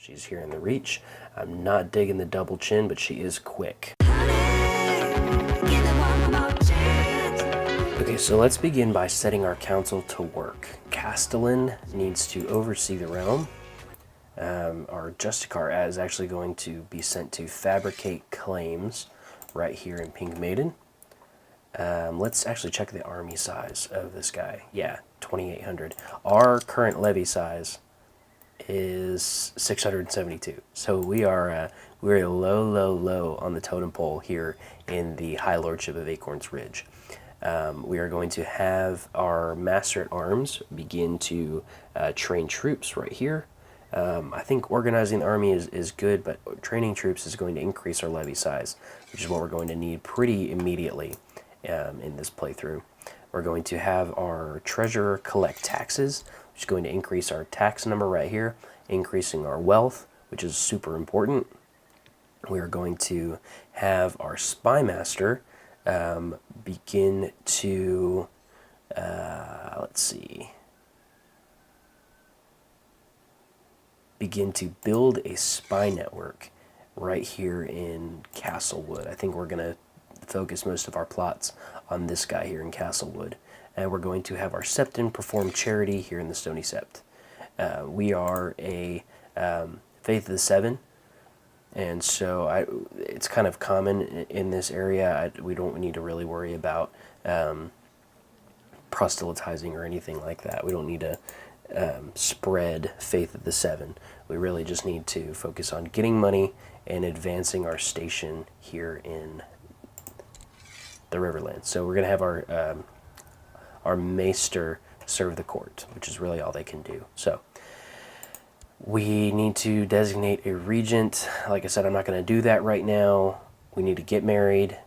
She's here in the reach. I'm not digging the double chin, but she is quick. Okay, so let's begin by setting our council to work. Castellan needs to oversee the realm. Our Justicar is actually going to be sent to fabricate claims right here in Pink Maiden. Let's actually check the army size of this guy. Yeah, 2,800. Our current levy size is 672. So we're low on the totem pole here in the High Lordship of Acorn's Ridge. We are going to have our Master at Arms begin to train troops right here. I think organizing the army is good, but training troops is going to increase our levy size, which is what we're going to need pretty immediately in this playthrough. We're going to have our treasurer collect taxes, which is going to increase our tax number right here, increasing our wealth, which is super important. We are going to have our spy master begin to, begin to build a spy network right here in Castlewood. I think we're going to focus most of our plots on this guy here in Castlewood. And we're going to have our Septon perform charity here in the Stony Sept. We are a Faith of the Seven, and so it's kind of common in this area. We don't need to really worry about proselytizing or anything like that. We don't need to spread Faith of the Seven. We really just need to focus on getting money and advancing our station here in the Riverlands. So we're going to have our Maester serve the court, which is really all they can do. So we need to designate a regent. Like I said, I'm not going to do that right now. We need to get married.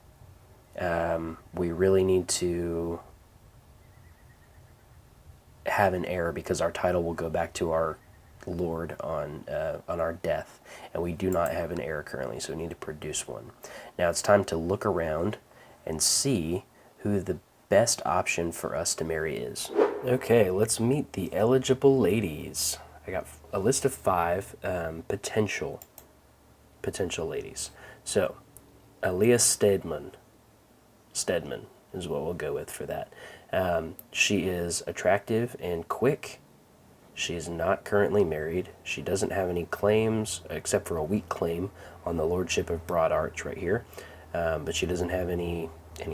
We really need to have an heir because our title will go back to our lord on our death, and we do not have an heir currently, so we need to produce one. Now it's time to look around and see who the best option for us to marry is. Okay, let's meet the eligible ladies. I got a list of 5 potential ladies. So, Aaliyah Stedman is what we'll go with for that. She is attractive and quick. She is not currently married. She doesn't have any claims except for a weak claim on the Lordship of Broad Arch right here. But she doesn't have any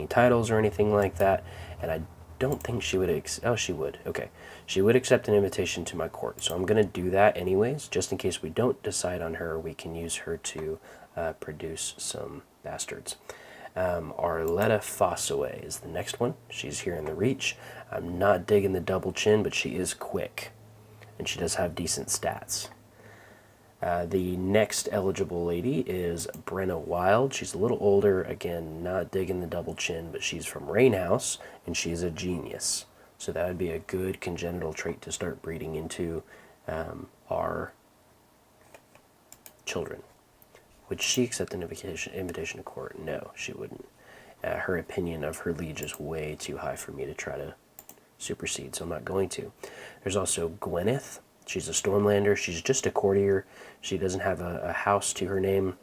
titles or anything like that. And I don't think she would oh, she would. Okay. She would accept an invitation to my court. So I'm going to do that anyways, just in case we don't decide on her. We can use her to produce some bastards. Arletta Fossaway is the next one. She's here in the reach. I'm not digging the double chin, but she is quick. And she does have decent stats. The next eligible lady is Brenna Wild. She's a little older. Again, not digging the double chin, but she's from Rainhouse, and she's a genius. So that would be a good congenital trait to start breeding into our children. Would she accept an invitation to court? No, she wouldn't. Her opinion of her liege is way too high for me to try to supersede, so I'm not going to. There's also Gwyneth. She's a Stormlander. She's just a courtier. She doesn't have a house to her name,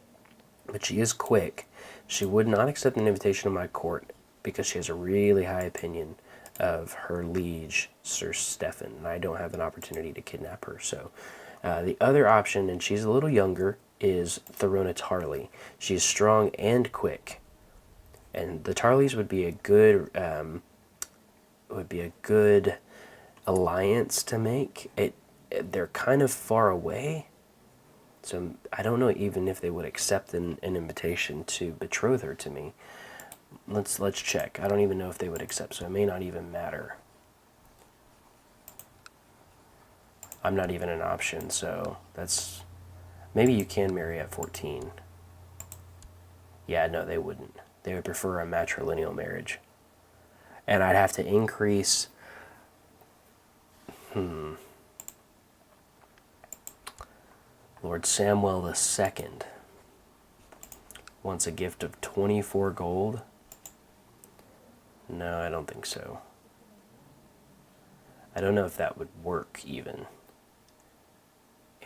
but she is quick. She would not accept an invitation to my court because she has a really high opinion of her liege, Sir Stefan, and I don't have an opportunity to kidnap her. So the other option, and she's a little younger, is Therona Tarley. She's strong and quick, and the Tarleys would be a good alliance to make. They're kind of far away, so I don't know even if they would accept an invitation to betroth her to me. Let's check. I don't even know if they would accept, so it may not even matter. I'm not even an option, so that's... Maybe you can marry at 14. Yeah, no, they wouldn't. They would prefer a matrilineal marriage. And I'd have to increase... Lord Samwell II wants a gift of 24 gold. No, I don't think so. I don't know if that would work even.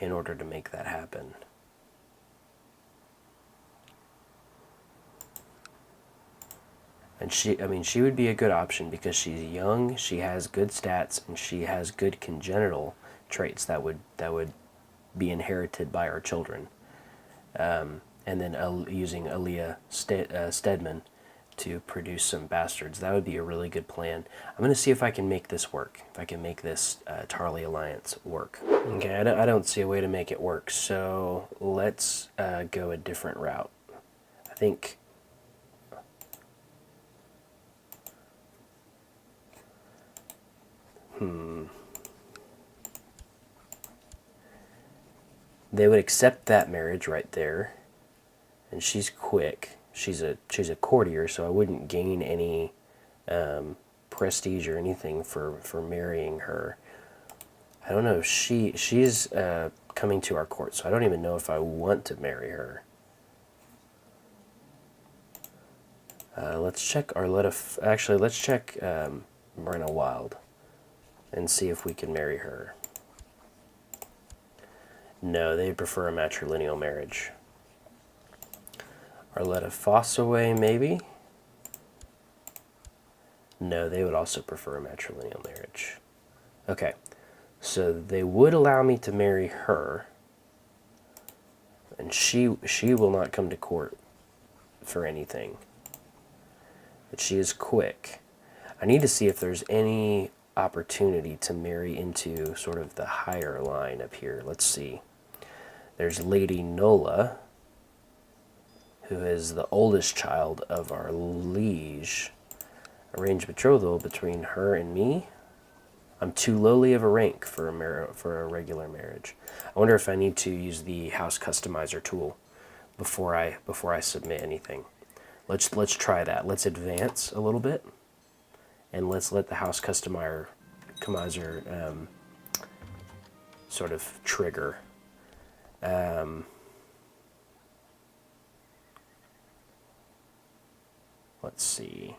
in order to make that happen. And she would be a good option because she's young, she has good stats, and she has good congenital traits that would be inherited by our children. And then using Aaliyah Stedman to produce some bastards. That would be a really good plan. I'm going to see if I can make this work. If I can make this Tarly alliance work. Okay, I don't see a way to make it work, so let's go a different route. I think... They would accept that marriage right there, and she's quick. She's a courtier, so I wouldn't gain any prestige or anything for marrying her. I don't know. She's coming to our court, so I don't even know if I want to marry her. Let's check Arletta. Actually, let's check Brenna Wild and see if we can marry her. No, they prefer a matrilineal marriage. Arletta Fossaway, maybe? No, they would also prefer a matrilineal marriage. Okay, so they would allow me to marry her, and she will not come to court for anything. But she is quick. I need to see if there's any opportunity to marry into sort of the higher line up here. Let's see. There's Lady Nola, who is the oldest child of our liege. Arranged betrothal between her and me. I'm too lowly of a rank for a regular marriage. I wonder if I need to use the house customizer tool before I submit anything. Let's try that. Let's advance a little bit, and let's let the house customizer sort of trigger. Let's see.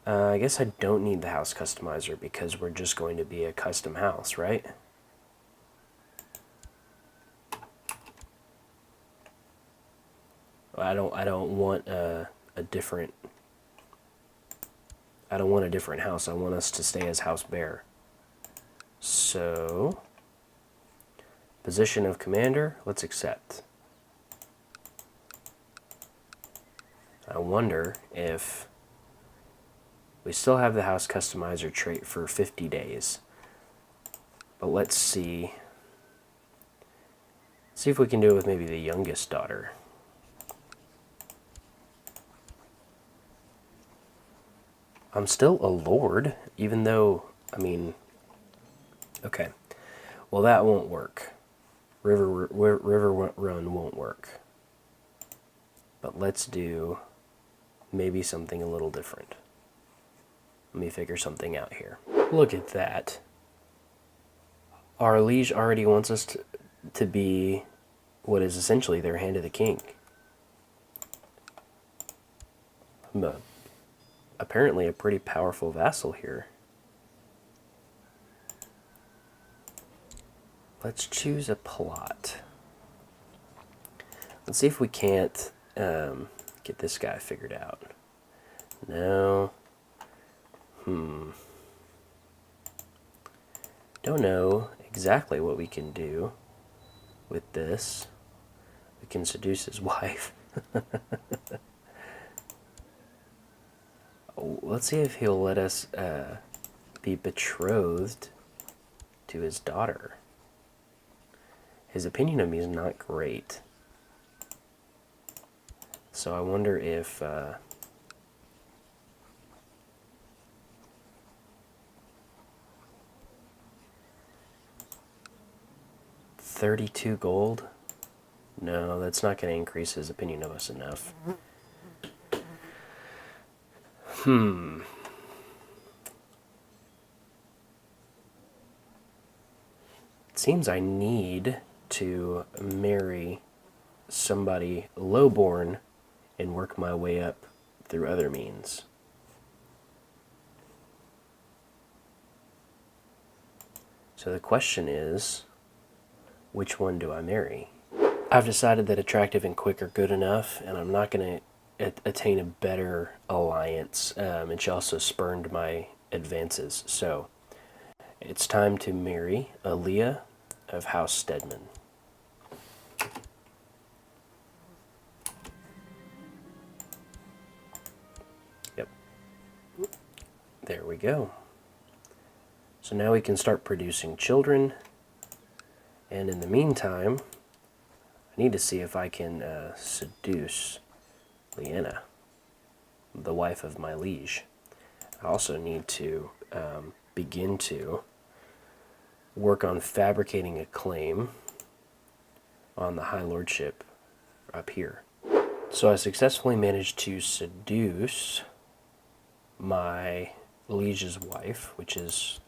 I guess I don't need the house customizer because we're just going to be a custom house, right? I don't want a different house. I want us to stay as House Bear. So, position of commander, let's accept. I wonder if we still have the house customizer trait for 50 days. But let's see. See if we can do it with maybe the youngest daughter. I'm still a lord, even though, I mean, okay. Well, that won't work. River Run won't work. But let's do maybe something a little different. Let me figure something out here. Look at that. Our liege already wants us to be what is essentially their hand of the king. Apparently a pretty powerful vassal here. Let's choose a plot. Let's see if we can't get this guy figured out. No. Don't know exactly what we can do with this. We can seduce his wife. Let's see if he'll let us be betrothed to his daughter. His opinion of me is not great. So I wonder if... 32 gold? No, that's not going to increase his opinion of us enough. It seems I need to marry somebody lowborn and work my way up through other means. So the question is, which one do I marry? I've decided that attractive and quick are good enough, and I'm not going to attain a better alliance. And she also spurned my advances. So it's time to marry Aaliyah of House Stedman. Yep. There we go. So now we can start producing children. And in the meantime, I need to see if I can seduce Lyanna, the wife of my liege. I also need to begin to work on fabricating a claim on the High Lordship up here. So I successfully managed to seduce my liege's wife, which is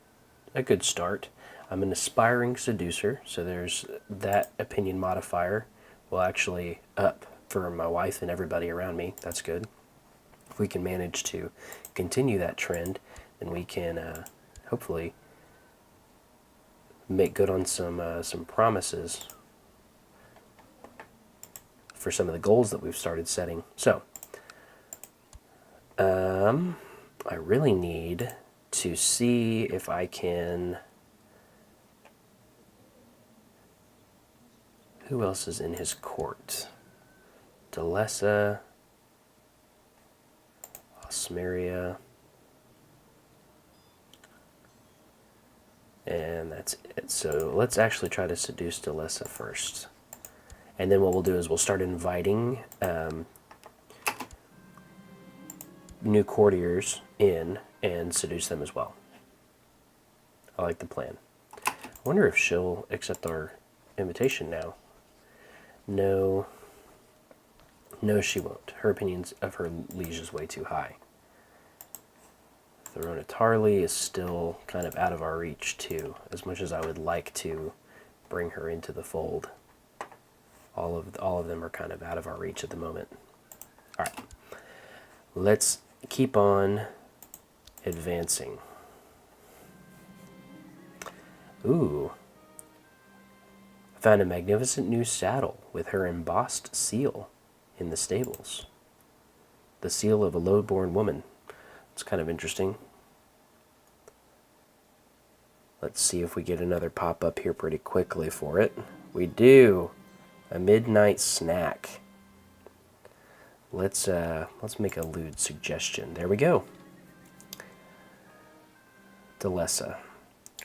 a good start. I'm an aspiring seducer, so there's that opinion modifier will actually up for my wife and everybody around me. That's good. If we can manage to continue that trend, then we can hopefully make good on some promises for some of the goals that we've started setting. So, I really need to see if I can... Who else is in his court? Delessa, Osmeria, and that's it. So let's actually try to seduce Delessa first. And then what we'll do is we'll start inviting new courtiers in and seduce them as well. I like the plan. I wonder if she'll accept our invitation now. No, she won't. Her opinions of her liege is way too high. The Rona Harley is still kind of out of our reach too, as much as I would like to bring her into the fold. All of them are kind of out of our reach at the moment. All right, let's keep on advancing. Ooh. Found a magnificent new saddle with her embossed seal in the stables. The seal of a low-born woman. It's kind of interesting. Let's see if we get another pop-up here pretty quickly for it. We do. A midnight snack. Let's make a lewd suggestion. There we go. Delessa.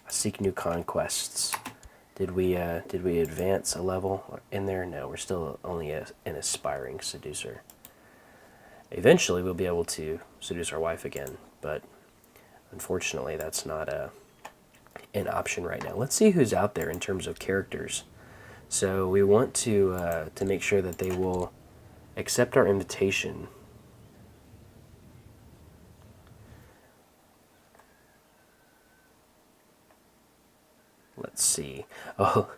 Seek new conquests. Did we advance a level in there? No, we're still only an aspiring seducer. Eventually, we'll be able to seduce our wife again, but unfortunately, that's not an option right now. Let's see who's out there in terms of characters. So we want to make sure that they will accept our invitation. Let's see. Oh,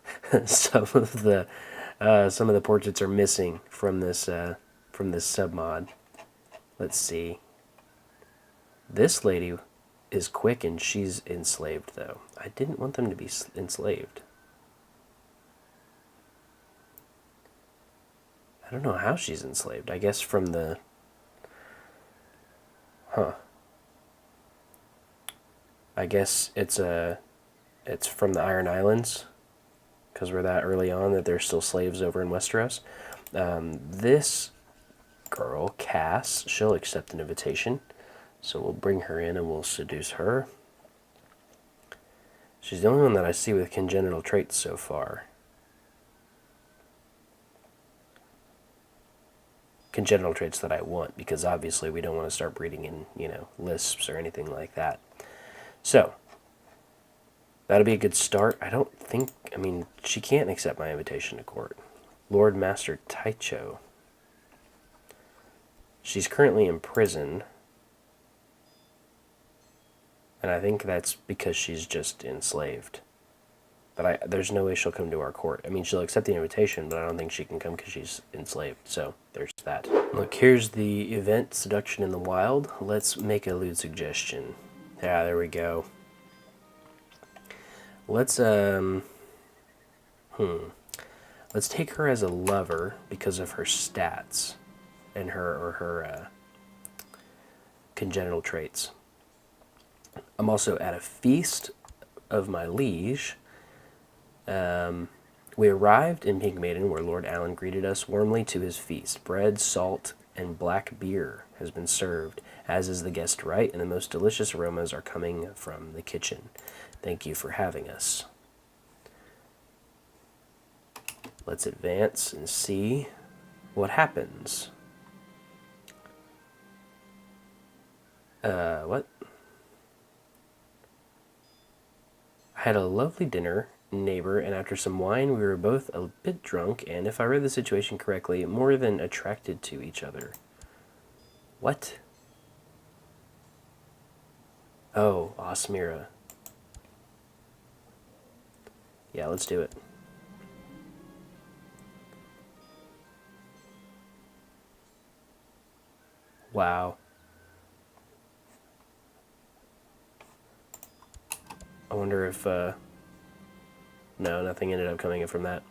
some of the portraits are missing from this submod. Let's see. This lady is quick and she's enslaved, though. I didn't want them to be enslaved. I don't know how she's enslaved. I guess from the... I guess it's from the Iron Islands, because we're that early on that there's still slaves over in Westeros. This girl, Cass, she'll accept an invitation. So we'll bring her in and we'll seduce her. She's the only one that I see with congenital traits so far. Congenital traits that I want, because obviously we don't want to start breeding in, lisps or anything like that. So, that'll be a good start. She can't accept my invitation to court. Lord Master Taicho. She's currently in prison. And I think that's because she's just enslaved. But there's no way she'll come to our court. She'll accept the invitation, but I don't think she can come because she's enslaved. So, there's that. Look, here's the event, Seduction in the Wild. Let's make a lewd suggestion. Yeah, there we go. Let's let's take her as a lover because of her stats and her congenital traits. I'm also at a feast of my liege. We arrived in Pink Maiden, where Lord Alan greeted us warmly to his feast. Bread, salt, and black beer has been served, as is the guest right, and the most delicious aromas are coming from the kitchen. Thank you for having us. Let's advance and see what happens. What? I had a lovely dinner, neighbor, and after some wine we were both a bit drunk and, if I read the situation correctly, more than attracted to each other. What? Oh, Osmira. Yeah, let's do it. Wow. I wonder if, no, nothing ended up coming in from that.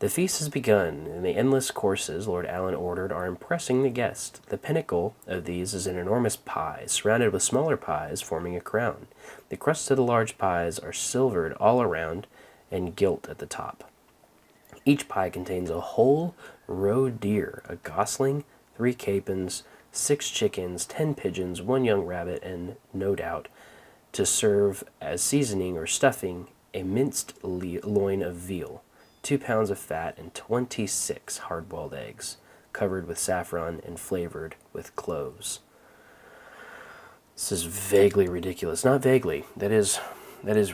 The feast has begun, and the endless courses Lord Alan ordered are impressing the guest. The pinnacle of these is an enormous pie, surrounded with smaller pies forming a crown. The crusts of the large pies are silvered all around and gilt at the top. Each pie contains a whole roe deer, a gosling, 3 capons, 6 chickens, 10 pigeons, 1 young rabbit, and, no doubt, to serve as seasoning or stuffing, a minced loin of veal, 2 pounds of fat, and 26 hard-boiled eggs, covered with saffron and flavored with cloves. This is vaguely ridiculous. Not vaguely. That is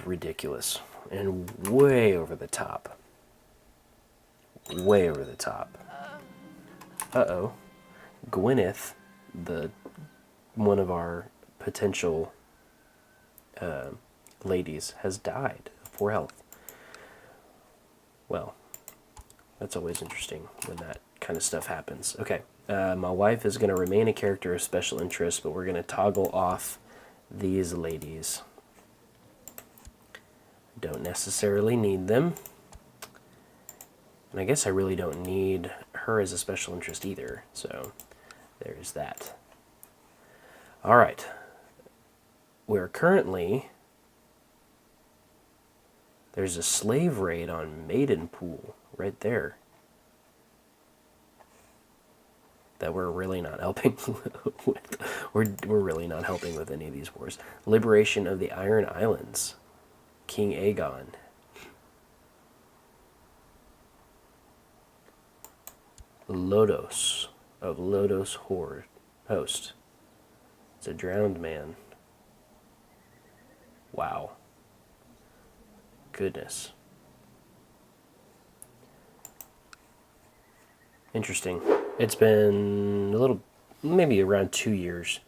ridiculous. And way over the top. Way over the top. Uh-oh. Gwyneth, one of our potential ladies, has died of poor health. Well, that's always interesting when that kind of stuff happens. Okay, my wife is going to remain a character of special interest, but we're going to toggle off these ladies. Don't necessarily need them. And I guess I really don't need her as a special interest either, so there's that. All right. We're currently... There's a slave raid on Maiden Pool right there that we're really not helping with. We're really not helping with any of these wars. Liberation of the Iron Islands. King Aegon. Lodos of Lodos Host. It's a drowned man. Wow. Goodness. Interesting. It's been a little, maybe around 2 years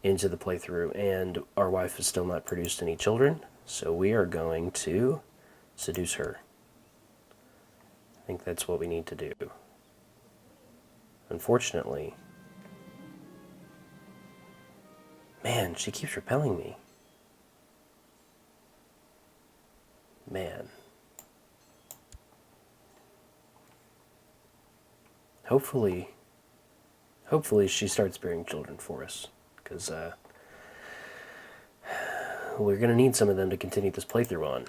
into the playthrough, and our wife has still not produced any children, so we are going to seduce her. I think that's what we need to do. Unfortunately, man, she keeps repelling me. Man. Hopefully she starts bearing children for us, because we're going to need some of them to continue this playthrough on.